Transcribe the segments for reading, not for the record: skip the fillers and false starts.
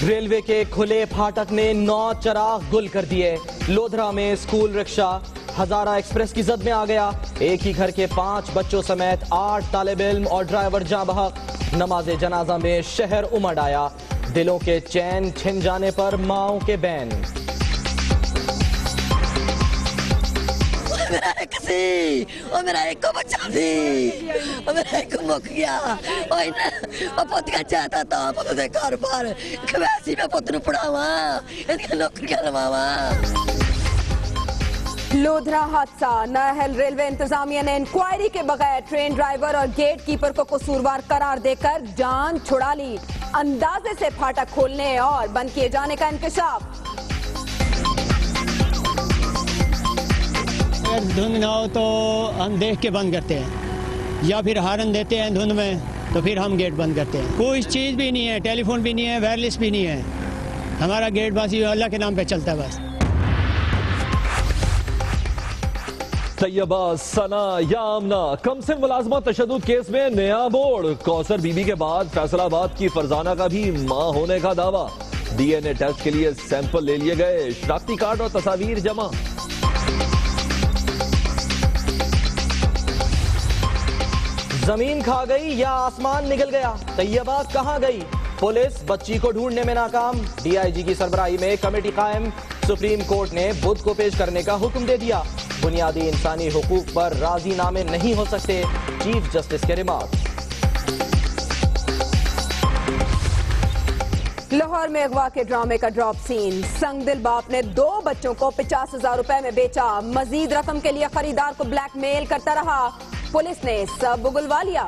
Railway के खुले फाटक ने 9 चिराग गुल कर दिए। लोधरा में स्कूल रिक्शा हजारा एक्सप्रेस की जद में आ गया। एक ही घर के 5 बच्चों समेत 8 तालिब इल्म और ड्राइवर जाँ बहक। नमाज जनाजा में शहर उमड़ आया। दिलों के चैन छिन जाने पर माओं के बैन। मेरा एक को बचा दी, मेरा एक मुक गया। पुत का चाहता था पुत दे कारोबार वैसी मैं पुत पढ़ावा इसके नौकरियां लवावा। लोधरा हादसा। नाहल रेलवे इंतजामिया ने इंक्वायरी के बगैर ट्रेन ड्राइवर और गेट कीपर को कसूरवार करार देकर जान छुड़ा ली। अंदाजे से फाटक खोलने और बंद किए जाने का इंकशाफ। अगर धुंध ना हो तो हम देख के बंद करते हैं या फिर हारन देते हैं धुंध में तो फिर हम गेट बंद करते हैं। कोई चीज़ भी नहीं है, टेलीफोन भी नहीं है, वायरलेस भी नहीं है। हमारा गेट बासी अल्लाह के नाम पे चलता है बस। तैयबा, सना या आमना कमसिन मुलाजमा तशद्दुद केस में नया बोर्ड। कौसर बीबी के बाद फैसलाबाद की फरजाना का भी मां होने का दावा। डीएनए टेस्ट के लिए सैंपल ले लिए गए। शनाख्ती कार्ड और तस्वीर जमा। जमीन खा गई या आसमान निकल गया, तैयबा कहां गई? पुलिस बच्ची को ढूंढने में नाकाम। डीआईजी की सरबराही में कमेटी कायम। सुप्रीम कोर्ट ने बुध को पेश करने का हुक्म दे दिया। बुनियादी इंसानी हुकूक पर राजीनामे नहीं हो सकते, चीफ जस्टिस के रिमार्क। लाहौर में अगवा के ड्रामे का ड्रॉप सीन। संगदिल बाप ने 2 बच्चों को 50,000 रुपए में बेचा। मजीद रकम के लिए खरीदार को ब्लैकमेल करता रहा। पुलिस ने सब उगलवा लिया।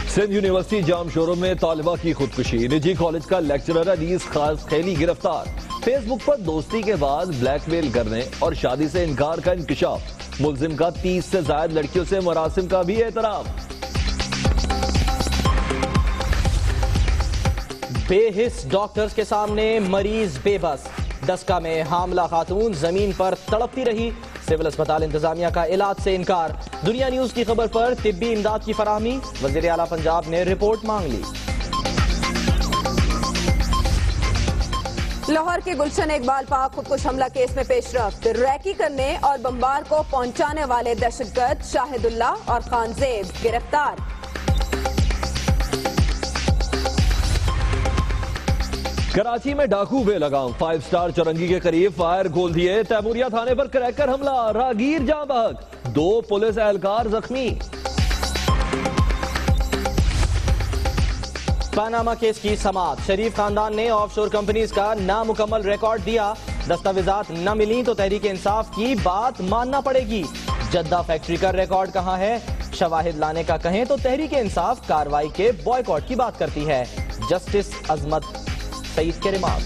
सिंध यूनिवर्सिटी जाम शोरूम में तालिबा की खुदकुशी। निजी कॉलेज का लेक्चरर अनीस खास खेली गिरफ्तार। फेसबुक पर दोस्ती के बाद ब्लैकमेल करने और शादी से इनकार का इंकशाफ। मुलजिम का 30 से ज्यादा लड़कियों से मरासिम का भी एहतराम। बेहिस डॉक्टर्स के सामने मरीज बेबस। डस्का में हामला खातून जमीन पर तड़पती रही। सिविल अस्पताल इंतजामिया का इलाज से इनकार। दुनिया न्यूज की खबर पर तिब्बी इमदाद की फराहमी। वजीर आला पंजाब ने रिपोर्ट मांग ली। लाहौर के गुलशन इकबाल पाक खुदकुश हमला केस में पेशरफ्त। रैकी करने और बम्बार को पहुंचाने वाले दहशतगर्द शाहिदुल्ला और खानजेब गिरफ्तार। कराची में डाकू बेलगाम। 5 स्टार चौरंगी के करीब फायर खोल दिए। तैमूरिया थाने पर क्रैकर हमला। राहगीर जाँ बहक। 2 पुलिस एहलकार जख्मी। पनामा केस की समाअत। शरीफ खानदान ने ऑफशोर कंपनीज का नामुकम्मल रिकॉर्ड दिया। दस्तावेजात न मिली तो तहरीक इंसाफ की बात मानना पड़ेगी। जद्दा फैक्ट्री का रिकॉर्ड कहां है? शवाहिद लाने का कहें तो तहरीक इंसाफ कार्रवाई के बॉयकॉट की बात करती है। जस्टिस अजमत सईद के रिमार्क।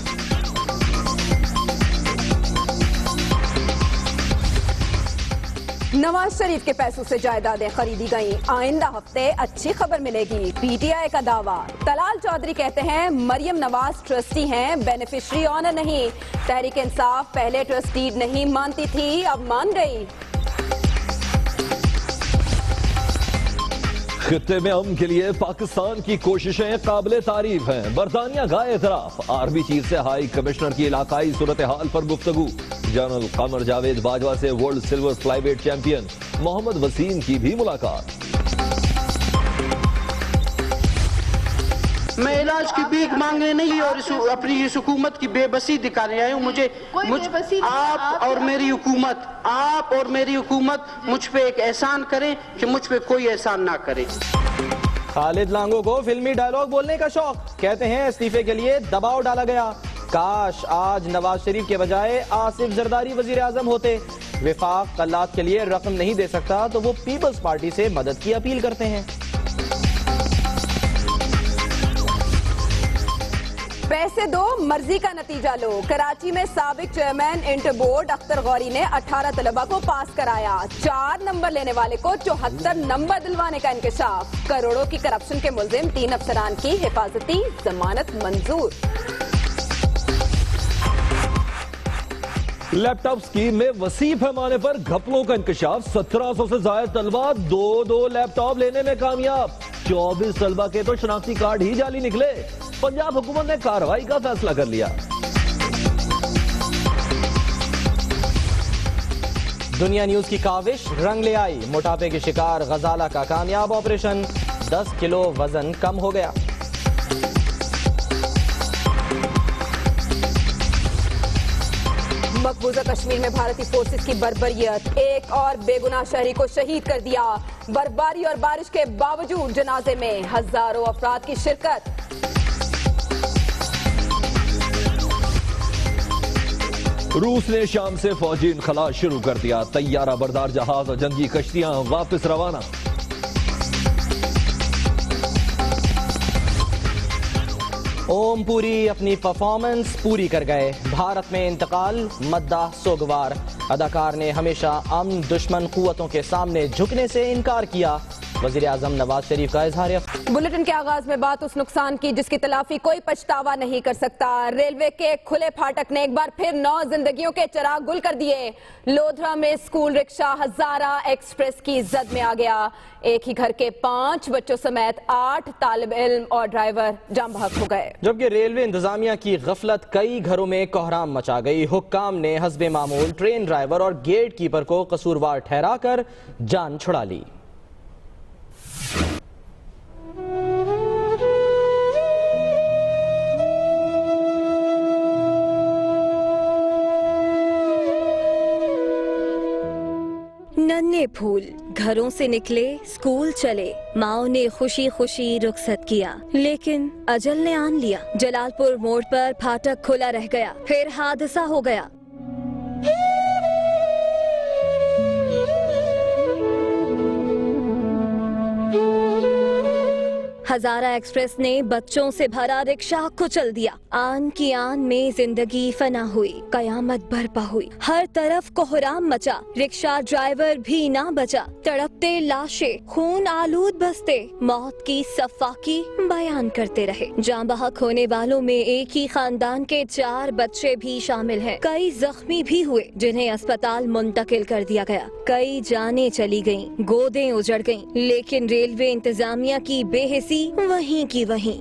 नवाज शरीफ के पैसों से जायदादें खरीदी गईं। आइंदा हफ्ते अच्छी खबर मिलेगी। पीटीआई का दावा। तलाल चौधरी कहते हैं मरियम नवाज ट्रस्टी हैं, बेनिफिशियरी ऑनर नहीं। तहरीक इंसाफ पहले ट्रस्टी नहीं मानती थी, अब मान गई। खित्ते में अमन के लिए पाकिस्तान की कोशिशें काबिले तारीफ हैं। बरतानिया का एतराफ। आर्मी चीफ से हाई कमिश्नर की इलाकाई सूरत हाल पर गुफ्तगू। जनरल कमर जावेद बाजवा से world silver flyweight champion Mohammad Waseem की भी मुलाकात। मैं इलाज की भीख मांगने नहीं और अपनी इस हुकूमत की बेबसी दिखाने आया हूँ। आप और मेरी हुकूमत मुझ पे एक एहसान करें कि मुझ पे कोई एहसान ना करे। खालिद लांगो को फिल्मी डायलॉग बोलने का शौक। कहते हैं इस्तीफे के लिए दबाव डाला गया। काश आज नवाज शरीफ के बजाय आसिफ जरदारी वजीर आजम होते। विफाक कल्लात के लिए रकम नहीं दे सकता तो वो पीपल्स पार्टी से मदद की अपील करते हैं। पैसे दो, मर्जी का नतीजा लो। कराची में साबिक chairman inter board Akhtar Gauri ने 18 तलबा को पास कराया। 4 नंबर लेने वाले को 74 नंबर दिलवाने का इंकशाफ। करोड़ों की करप्शन के मुलजिम 3 अफसरान की हिफाजती जमानत मंजूर। लैपटॉप स्कीम में वसी पैमाने पर घपलों का इंकशाफ। 1700 से ज्यादा तलबा 2 लैपटॉप लेने में कामयाब। 24 तलबा के तो शनाख्ती कार्ड ही जाली निकले। पंजाब हुकूमत ने कार्रवाई का फैसला कर लिया। दुनिया न्यूज की काविश रंग ले आई। मोटापे के शिकार गजाला का कामयाब ऑपरेशन, 10 किलो वजन कम हो गया। मकबूजा कश्मीर में भारतीय फोर्सेस की बर्बरियत, एक और बेगुनाह शहरी को शहीद कर दिया। बर्फबारी और बारिश के बावजूद जनाजे में हजारों अफराद की शिरकत। रूस ने शाम से फौजी इनखला शुरू कर दिया। तैयारा बरदार जहाज और जंगी कश्तियां वापस रवाना। ओम पुरी अपनी परफॉर्मेंस पूरी कर गए। भारत में इंतकाल, मद्दाह सोगवार। अदाकार ने हमेशा अमन दुश्मन कुव्वतों के सामने झुकने से इनकार किया। वजीर आजम नवाज शरीफ का इजहार। बुलेटिन के आगाज में बात उस नुकसान की जिसकी तलाफी कोई पछतावा नहीं कर सकता। रेलवे के खुले फाटक ने एक बार फिर 9 जिंदगियों के चिराग गुल कर दिए। लोधरा में स्कूल रिक्शा हजारा एक्सप्रेस की जद में आ गया। एक ही घर के 5 बच्चों समेत 8 तालिब इल्म और ड्राइवर जाम बहक हो गए। जबकि रेलवे इंतजामिया की गफलत कई घरों में कोहराम मचा गई। हुक्काम ने हस्बे मामूल ट्रेन ड्राइवर और गेट कीपर को कसूरवार ठहराकर जान छुड़ा ली। नन्हे फूल घरों से निकले, स्कूल चले, माओ ने खुशी खुशी रुखसत किया, लेकिन अजल ने आन लिया। जलालपुर मोड़ पर फाटक खुला रह गया, फिर हादसा हो गया। हजारा एक्सप्रेस ने बच्चों से भरा रिक्शा कुचल दिया। आन की आन में जिंदगी फना हुई, कयामत बरपा हुई। हर तरफ कोहराम मचा, रिक्शा ड्राइवर भी ना बचा। तड़पते लाशें, खून आलूद बस्ते, मौत की सफाकी बयान करते रहे। जान बहक होने वालों में एक ही खानदान के 4 बच्चे भी शामिल हैं। कई जख्मी भी हुए जिन्हें अस्पताल मुंतकिल कर दिया गया। कई जानें चली गयीं, गोदें उजड़ गयीं, लेकिन रेलवे इंतजामिया की बेहिसी वहीं की वहीं।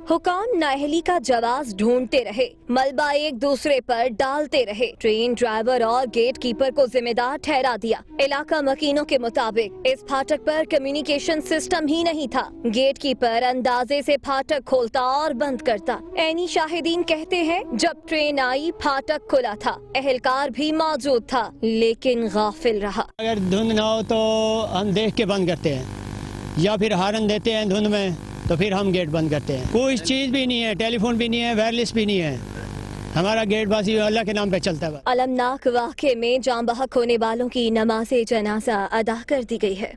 हुकाम नाअहली का जवाब ढूंढते रहे, मलबा एक दूसरे पर डालते रहे। ट्रेन ड्राइवर और गेट कीपर को जिम्मेदार ठहरा दिया। इलाका मकीनों के मुताबिक इस फाटक पर कम्युनिकेशन सिस्टम ही नहीं था। गेट कीपर अंदाजे से फाटक खोलता और बंद करता। ऐनी शाहिदीन कहते हैं जब ट्रेन आई फाटक खुला था, एहलकार भी मौजूद था, लेकिन गाफिल रहा। अगर धुंध ना हो तो हम देख के बंद करते हैं, या फिर हारन देते हैं धुंध में, तो फिर हम गेट बंद करते हैं। कोई चीज़ भी नहीं है, टेलीफोन भी नहीं है, वायरलेस भी नहीं है। हमारा गेट बासी अल्लाह के नाम पे चलता है। अलमनाक वाक़े में जान बहक होने वालों की नमाज़े जनाजा अदा कर दी गई है।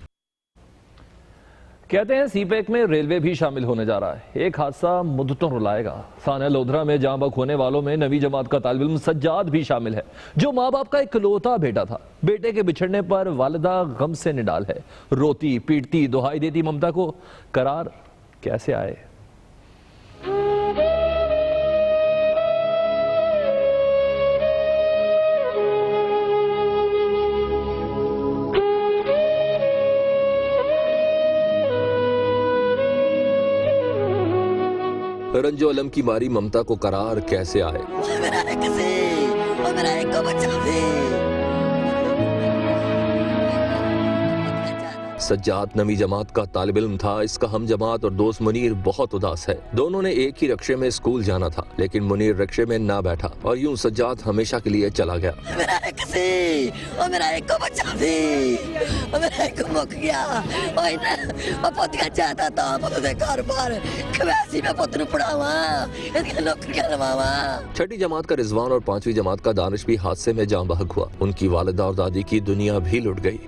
कहते हैं सीपैक में रेलवे भी शामिल होने जा रहा है। एक हादसा मुद्दतों रुलाएगा। थाना लोधरा में जां बहक होने वालों में 9वीं जमात का तालिब इल्म सज्जाद भी शामिल है, जो माँ बाप का इकलौता बेटा था। बेटे के बिछड़ने पर वालिदा गम से निडाल है। रोती पीटती दुहाई देती ममता को करार कैसे आए। रंजो अलम की मारी ममता को करार कैसे आए। मेरा एक को बचा दे। सज्जाद 9वीं जमात का तालिब इल्म था। इसका हम जमात और दोस्त मुनीर बहुत उदास है। दोनों ने एक ही रिक्शे में स्कूल जाना था, लेकिन मुनीर रिक्शे में ना बैठा और यूं सज्जाद हमेशा के लिए चला गया। मेरा एक को बचा दे। मेरा एक को मुक गया। ओए ना ओ पुत का चाहता था पुत दे घर बार खवैसी में पुत नु पढ़ावा, इसके नौकरियां लवावा। 6ठी जमात का रिजवान और 5वीं जमात का दानिश भी हादसे में जान बहक हुआ। उनकी वालिदा और दादी की दुनिया भी लुट गई।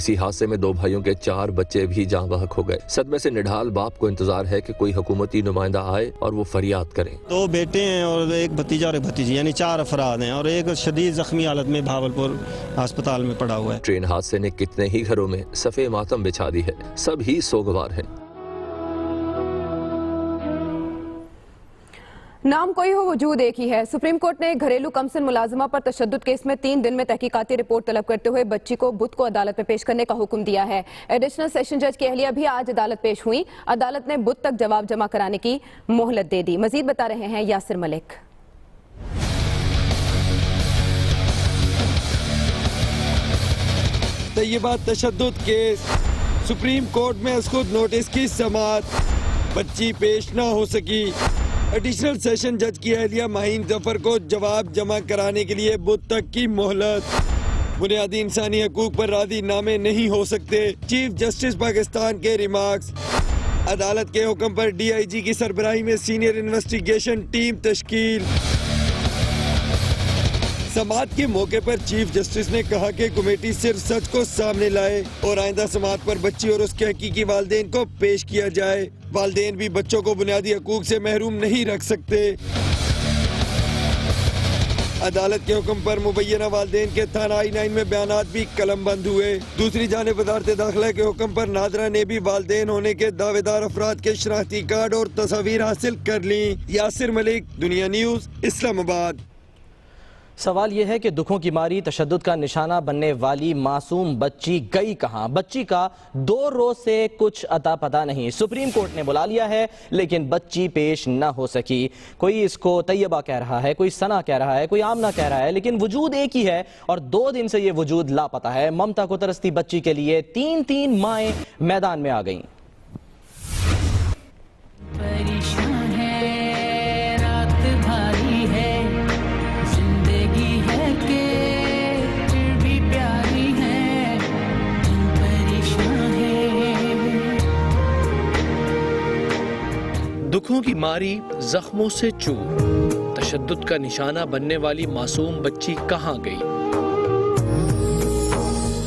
इसी हादसे में 2 भाइयों के 4 बच्चे भी जाँ बहक हो गए। सदमे से निढाल बाप को इंतजार है कि कोई हुकूमती नुमाइंदा आए और वो फरियाद करें। 2 बेटे हैं और एक भतीजा और एक भतीजी, यानी 4 अफराद हैं और एक शदीद जख्मी हालत में भावलपुर अस्पताल में पड़ा हुआ है। ट्रेन हादसे ने कितने ही घरों में सफ़े मातम बिछा दी है, सब ही सोगवार हैं। नाम कोई हो वजूद एक ही है। सुप्रीम कोर्ट ने घरेलू कमसिन मुलाजिमा पर तशद्दुद केस में 3 दिन में तहकीकाती रिपोर्ट तलब करते हुए बच्ची को बुध को अदालत में पेश करने का हुक्म दिया है। एडिशनल सेशन जज की अहलिया भी आज अदालत पेश हुई। अदालत ने बुध तक जवाब जमा कराने की मोहलत दे दी। मजीद बता रहे हैं यासिर मलिक। तैयबा तशद्दुद केस, सुप्रीम कोर्ट में उसखुद नोटिस की समाअत, बच्ची पेश न हो सकी। एडिशनल सेशन जज की अहलिया माहीन जफर को जवाब जमा कराने के लिए बुध तक की मोहलत। बुनियादी इंसानी हकूक पर राजी नामे नहीं हो सकते, चीफ जस्टिस पाकिस्तान के रिमार्क्स। अदालत के हुक्म पर DIG की सरबराही में सीनियर इन्वेस्टिगेशन टीम तश्कील। समाअत के मौके पर चीफ जस्टिस ने कहा कि कमेटी सिर्फ सच को सामने लाए और आइंदा समाअत पर बच्ची और उसके हकीकी वालिदैन को पेश किया जाए। वालिदैन भी बच्चों को बुनियादी हकूक से महरूम नहीं रख सकते। अदालत के हुक्म पर मुबैना वालिदैन के थाना I-9 में बयानात भी कलमबंद हुए। दूसरी जानिब वज़ारत दाखिला के हुक्म पर नादरा ने भी वालिदैन होने के दावेदार अफराद के शनाख्ती कार्ड और तस्वीर हासिल कर ली। यासिर मलिक, दुनिया न्यूज़, इस्लामाबाद। सवाल यह है कि दुखों की मारी तशद्दुद का निशाना बनने वाली मासूम बच्ची गई कहां? बच्ची का 2 रोज से कुछ अता पता नहीं। सुप्रीम कोर्ट ने बुला लिया है लेकिन बच्ची पेश न हो सकी। कोई इसको तैयबा कह रहा है, कोई सना कह रहा है, कोई आमना कह रहा है, लेकिन वजूद एक ही है और 2 दिन से ये वजूद लापता है। ममता को तरसती बच्ची के लिए 3 माएं मैदान में आ गईं। दुखों की मारी, जख्मों से चूर, तशद्दुद का निशाना बनने वाली मासूम बच्ची कहां गई?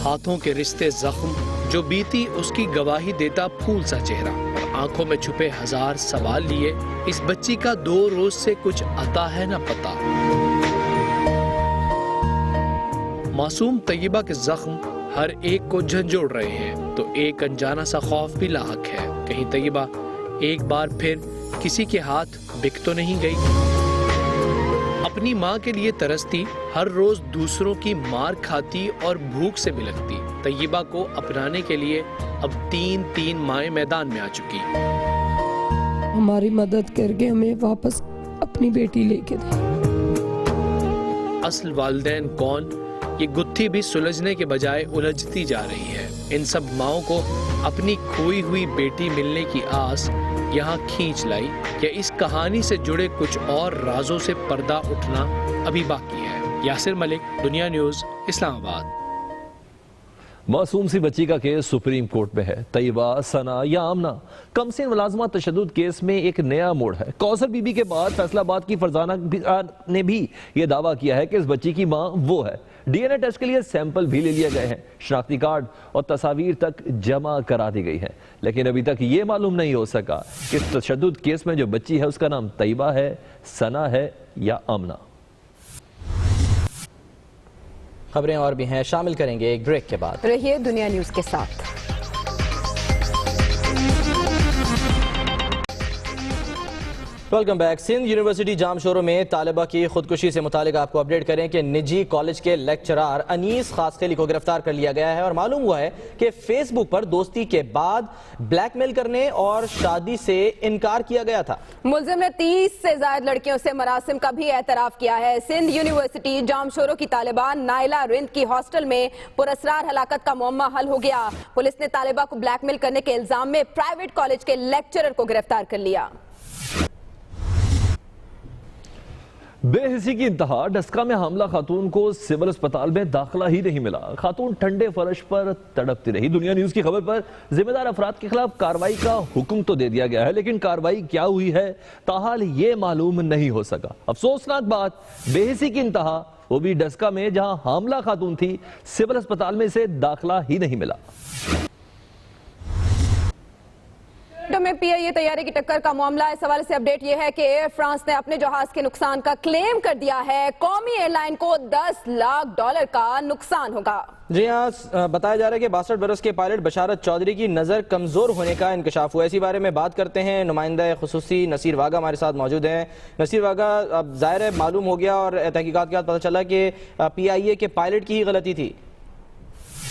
हाथों के रिश्ते जख्म, जो बीती उसकी गवाही देता फूल सा चेहरा, और आंखों में छुपे 1000 सवाल लिए इस बच्ची का 2 रोज से कुछ अता है न पता। मासूम तैयबा के जख्म हर एक को झंझोड़ रहे हैं, तो एक अनजाना सा खौफ भी लाहक है, कहीं तैयबा एक बार फिर किसी के हाथ बिक तो नहीं गई। अपनी माँ के लिए तरसती, हर रोज दूसरों की मार खाती और भूख से बिलखती तैयबा को अपनाने के लिए अब 3 माएं मैदान में आ चुकी। हमारी मदद करके हमें वापस अपनी बेटी लेके दे। असल वालिदैन कौन, ये गुत्थी भी सुलझने के बजाय उलझती जा रही है। इन सब माओं को अपनी खोई हुई बेटी मिलने की आस यहाँ खींच लाई, या इस कहानी से जुड़े कुछ और राजों से पर्दा उठना अभी बाकी है। यासिर मलिक, दुनिया न्यूज़, इस्लामाबाद। मासूम सी बच्ची का केस सुप्रीम कोर्ट में है। तैयबा, सना या आमना, कमसिन मुलाजमा तशद्दुद केस में एक नया मोड़ है। कौसर बीबी के बाद फैसलाबाद की फरजाना ने भी यह दावा किया है कि इस बच्ची की मां वो है। DNA टेस्ट के लिए सैंपल भी ले लिए गए हैं, शनाख्ती कार्ड और तस्वीर तक जमा करा दी गई है, लेकिन अभी तक ये मालूम नहीं हो सका कि इस तशद्दुद केस में जो बच्ची है उसका नाम तैयबा है, सना है या आमना। खबरें और भी हैं, शामिल करेंगे एक ब्रेक के बाद। रहिए दुनिया न्यूज के साथ। Welcome back. Sindh university Jamshoro में तालिबा की खुदकुशी से मुतालिक आपको अपडेट करें कि निजी कॉलेज के लेक्चरार अनीस खासखेली को गिरफ्तार कर लिया गया है और मालूम हुआ है कि फेसबुक पर दोस्ती के बाद ब्लैकमेल करने और शादी से इनकार किया गया था। मुलजिम ने 30 से ज्यादा लड़कियों से मरासिम का भी एतराफ किया है। सिंध यूनिवर्सिटी जामशोरो की तालिबा नाइला रिंद की हॉस्टल में पुरस्रार हलाकत का मुअम्मा हल हो गया। पुलिस ने तालिबा को ब्लैकमेल करने के इल्जाम में प्राइवेट कॉलेज के लेक्चरर को गिरफ्तार कर लिया। बेहिसी की इंतहा, डस्का में हमला खातून को सिविल अस्पताल में दाखिला ही नहीं मिला। खातून ठंडे फर्श पर तड़पती रही। दुनिया न्यूज की खबर पर जिम्मेदार अफराद के खिलाफ कार्रवाई का हुक्म तो दे दिया गया है, लेकिन कार्रवाई क्या हुई है ताहाल ये मालूम नहीं हो सका। अफसोसनाक बात, बेहिसी की इंतहा वो भी डस्का में, जहां हामला खातून थी। सिविल अस्पताल में इसे दाखिला ही नहीं मिला। में पीआईए तैयारी की टक्कर का मामला, इस हवाले से अपडेट यह है कि एयर फ्रांस ने अपने जहाज के नुकसान का क्लेम कर दिया है। कौमी एयरलाइन को $10 लाख का नुकसान होगा। जी हाँ, बताया जा रहा है कि 62 बरस के पायलट बशारत चौधरी की नज़र कमज़ोर होने का इंकशाफ हुआ। इसी बारे में बात करते हैं, नुमाइंदा खुसूसी नसीर वागा हमारे साथ मौजूद हैं। नसीर वागा, अब ज़ाहिर है मालूम हो गया और तहकीकात के बाद पता चला कि पीआईए के पायलट की ही गलती थी।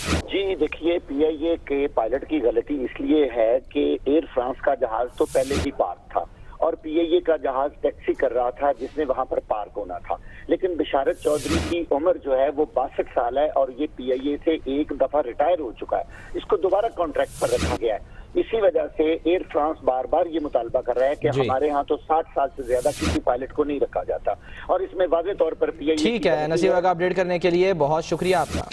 जी देखिए, पीआईए के पायलट की गलती इसलिए है कि एयर फ्रांस का जहाज तो पहले ही पार्क था और पीआईए का जहाज टैक्सी कर रहा था जिसने वहां पर पार्क होना था। लेकिन बशारत चौधरी की उम्र जो है वो 62 साल है और ये पीआईए से एक दफा रिटायर हो चुका है। इसको दोबारा कॉन्ट्रैक्ट पर रखा गया है। इसी वजह से एयर फ्रांस बार बार ये मुतालबा कर रहा है कि हमारे यहाँ तो 60 साल से ज्यादा किसी पायलट को नहीं रखा जाता और इसमें वाज़ेह तौर पर पीआईए। ठीक है नसीर वागा, अपडेट करने के लिए बहुत शुक्रिया आपका।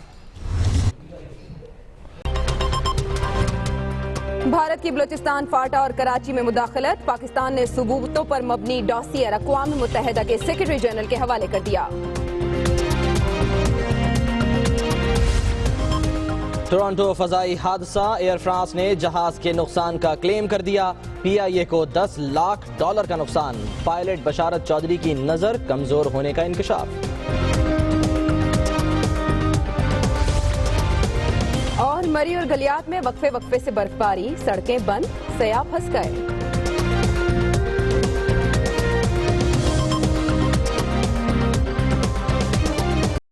भारत की बलूचिस्तान, फाटा और कराची में मुदाखलत, पाकिस्तान ने सबूतों पर मबनी डॉसियर अक़वाम मुत्तहिदा के सेक्रेटरी जनरल के हवाले कर दिया। टोरंटो फजाई हादसा, एयर फ्रांस ने जहाज के नुकसान का क्लेम कर दिया। पीआईए को $10 लाख का नुकसान, पायलट बशारत चौधरी की नजर कमजोर होने का इंकशाफ। और मरी और गलियात में वक्फे से बर्फबारी, सड़कें बंद, सयाह फंस गए।